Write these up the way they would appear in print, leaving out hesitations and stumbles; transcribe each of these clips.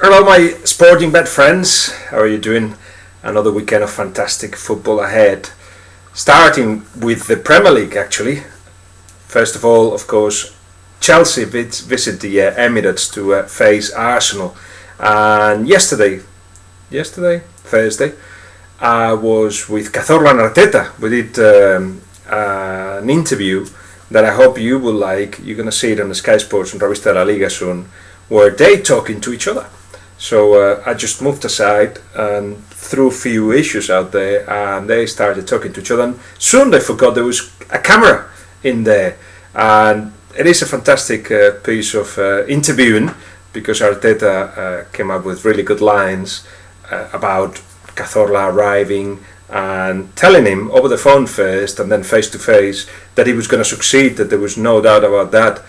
Hello, my sporting bet friends. How are you doing? Another weekend of fantastic football ahead. Starting with the Premier League, actually. First of all, of course, Chelsea visit the Emirates to face Arsenal. And Thursday, I was with Cazorla and Arteta. We did an interview that I hope you will like. You're going to see it on the Sky Sports and Revista La Liga soon, where they talking to each other. So I just moved aside and threw a few issues out there, and they started talking to each other. And soon they forgot there was a camera in there, and it is a fantastic piece of interviewing, because Arteta came up with really good lines about Cazorla arriving and telling him over the phone first and then face to face that he was going to succeed, that there was no doubt about that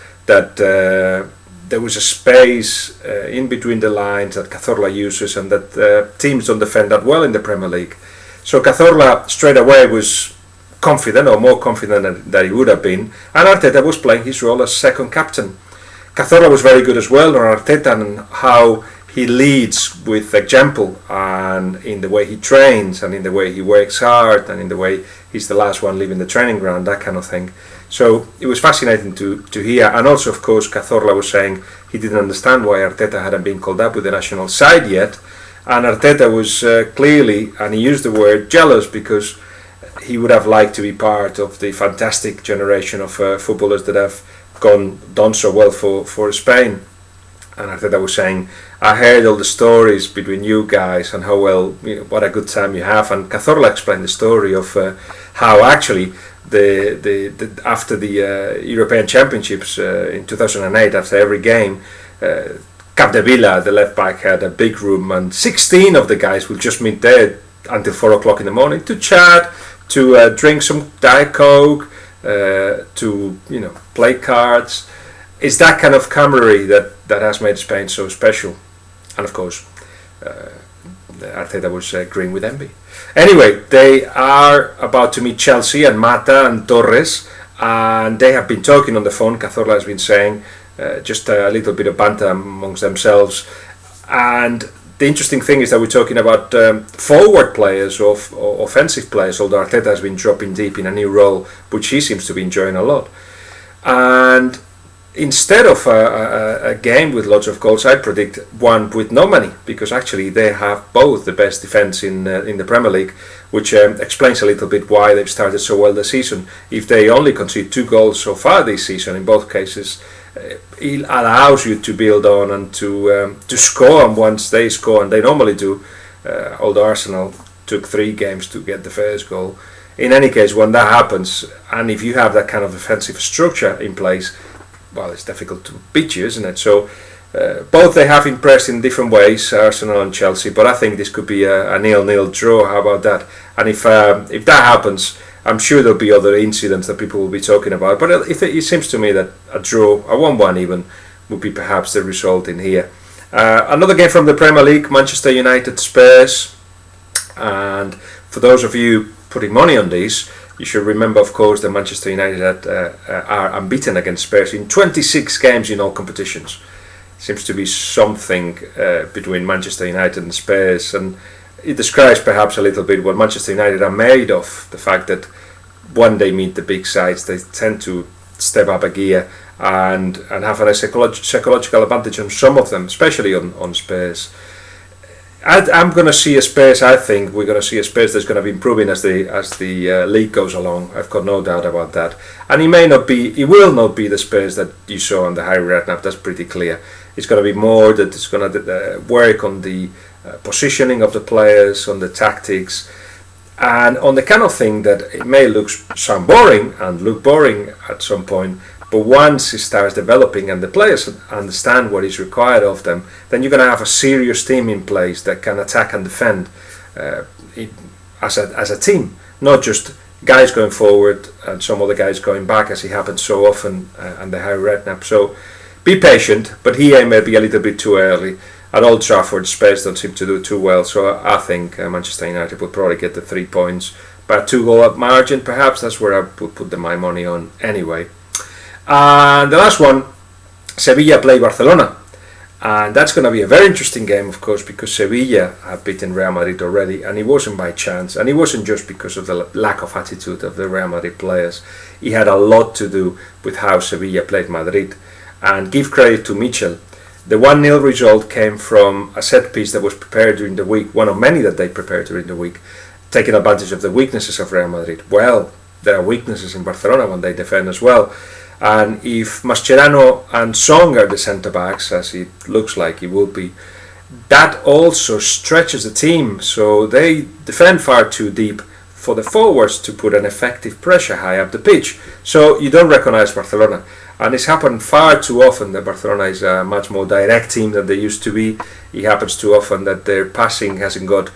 there was a space in between the lines that Cazorla uses, and that teams don't defend that well in the Premier League. So Cazorla straight away was confident, or more confident than he would have been, and Arteta was playing his role as second captain. Cazorla was very good as well on Arteta and how he leads with example, and in the way he trains, and in the way he works hard, and in the way he's the last one leaving the training ground, that kind of thing. So it was fascinating to hear. And also, of course, Cazorla was saying he didn't understand why Arteta hadn't been called up with the national side yet. And Arteta was clearly, and he used the word jealous, because he would have liked to be part of the fantastic generation of footballers that have done so well for Spain. And Arteta was saying, I heard all the stories between you guys and how well, what a good time you have. And Cazorla explained the story of how actually after the European Championships in 2008, after every game, Capdevila, the left back, had a big room, and 16 of the guys would just meet there until 4 o'clock in the morning to chat, to drink some Diet Coke, to play cards. It's that kind of camaraderie that has made Spain so special. And of course, Arteta was agreeing with envy. Anyway, they are about to meet Chelsea and Mata and Torres, and they have been talking on the phone. Cazorla has been saying just a little bit of banter amongst themselves. And the interesting thing is that we're talking about forward players or offensive players, although Arteta has been dropping deep in a new role, which he seems to be enjoying a lot. And instead of a game with lots of goals, I predict one with no money, because actually they have both the best defence in the Premier League, which explains a little bit why they've started so well this season. If they only concede 2 goals so far this season, in both cases, it allows you to build on and to score. And once they score, and they normally do, although Arsenal took 3 games to get the first goal. In any case, when that happens, and if you have that kind of defensive structure in place, well, it's difficult to beat you, isn't it? So both they have impressed in different ways, Arsenal and Chelsea, but I think this could be a 0-0 draw. How about that? And if that happens, I'm sure there'll be other incidents that people will be talking about, but it seems to me that a draw, a 1-1 even, would be perhaps the result in here. Another game from the Premier League, Manchester United Spurs, and for those of you putting money on these, you should remember, of course, that Manchester United are unbeaten against Spurs in 26 games in all competitions. Seems to be something between Manchester United and Spurs, and it describes perhaps a little bit what Manchester United are made of. The fact that when they meet the big sides, they tend to step up a gear and have a psychological advantage on some of them, especially on Spurs. I'm going to see a Spurs. I think we're going to see a Spurs that's going to be improving as the league goes along. I've got no doubt about that. And he will not be the Spurs that you saw on the Harry Redknapp. That's pretty clear. It's going to be more that it's going to work on the positioning of the players, on the tactics, and on the kind of thing that it may sound boring and look boring at some point. But once it starts developing and the players understand what is required of them, then you're going to have a serious team in place that can attack and defend as a team, not just guys going forward and some other guys going back, as it happens so often under Harry Redknapp. So be patient, but here may be a little bit too early. At Old Trafford, Spurs don't seem to do too well, so I think Manchester United will probably get the 3 points by a 2-goal margin. Perhaps that's where I would put my money on anyway. And the last one, Sevilla play Barcelona, And that's going to be a very interesting game, of course, because Sevilla have beaten Real Madrid already, and it wasn't by chance, and it wasn't just because of the lack of attitude of the Real Madrid players. It had a lot to do with how Sevilla played Madrid. And give credit to Michel. The 1-0 result came from a set piece that was prepared during the week, one of many that they prepared during the week, taking advantage of the weaknesses of Real Madrid. Well, there are weaknesses in Barcelona when they defend as well. And if Mascherano and Song are the centre-backs, as it looks like it will be, that also stretches the team. So they defend far too deep for the forwards to put an effective pressure high up the pitch. So you don't recognise Barcelona. And it's happened far too often that Barcelona is a much more direct team than they used to be. It happens too often that their passing hasn't got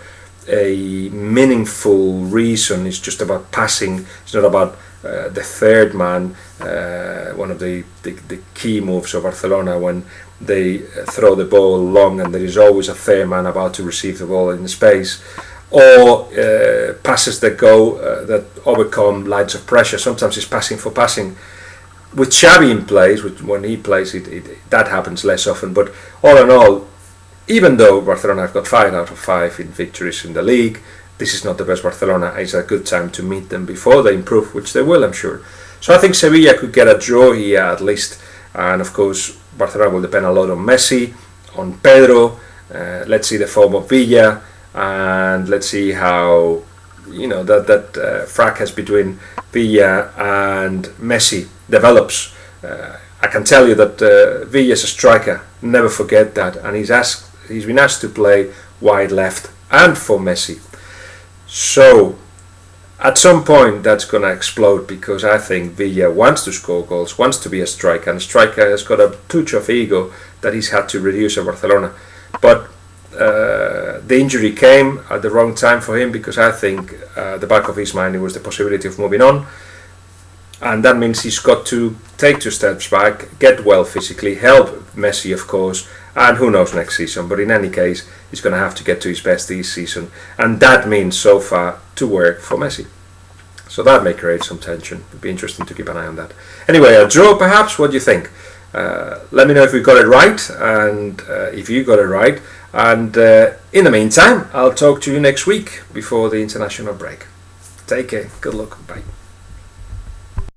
a meaningful reason. It's just about passing. It's not about the third man, one of the key moves of Barcelona when they throw the ball long and there is always a third man about to receive the ball in space, or passes that go that overcome lines of pressure. Sometimes it's passing for passing. With Xavi in place, when he plays that happens less often. But all in all, even though Barcelona have got 5 out of 5 in victories in the league, this is not the best Barcelona. It's a good time to meet them before they improve, which they will, I'm sure. So I think Sevilla could get a draw here at least. And of course, Barcelona will depend a lot on Messi, on Pedro. Let's see the form of Villa, and let's see how that fracas between Villa and Messi develops. I can tell you that Villa is a striker. Never forget that, and he's been asked to play wide left and for Messi. So at some point that's going to explode, because I think Villa wants to score goals, wants to be a striker, and a striker has got a touch of ego that he's had to reduce at Barcelona. But the injury came at the wrong time for him, because I think the back of his mind it was the possibility of moving on, and that means he's got to take 2 steps back, get well physically, help Messi of course, and who knows next season. But in any case, he's going to have to get to his best this season, and that means so far to work for Messi. So that may create some tension. It'd be interesting to keep an eye on that. Anyway, a draw perhaps. What do you think? Let me know if we got it right, and if you got it right. And in the meantime, I'll talk to you next week before the international break. Take care. Good luck. Bye.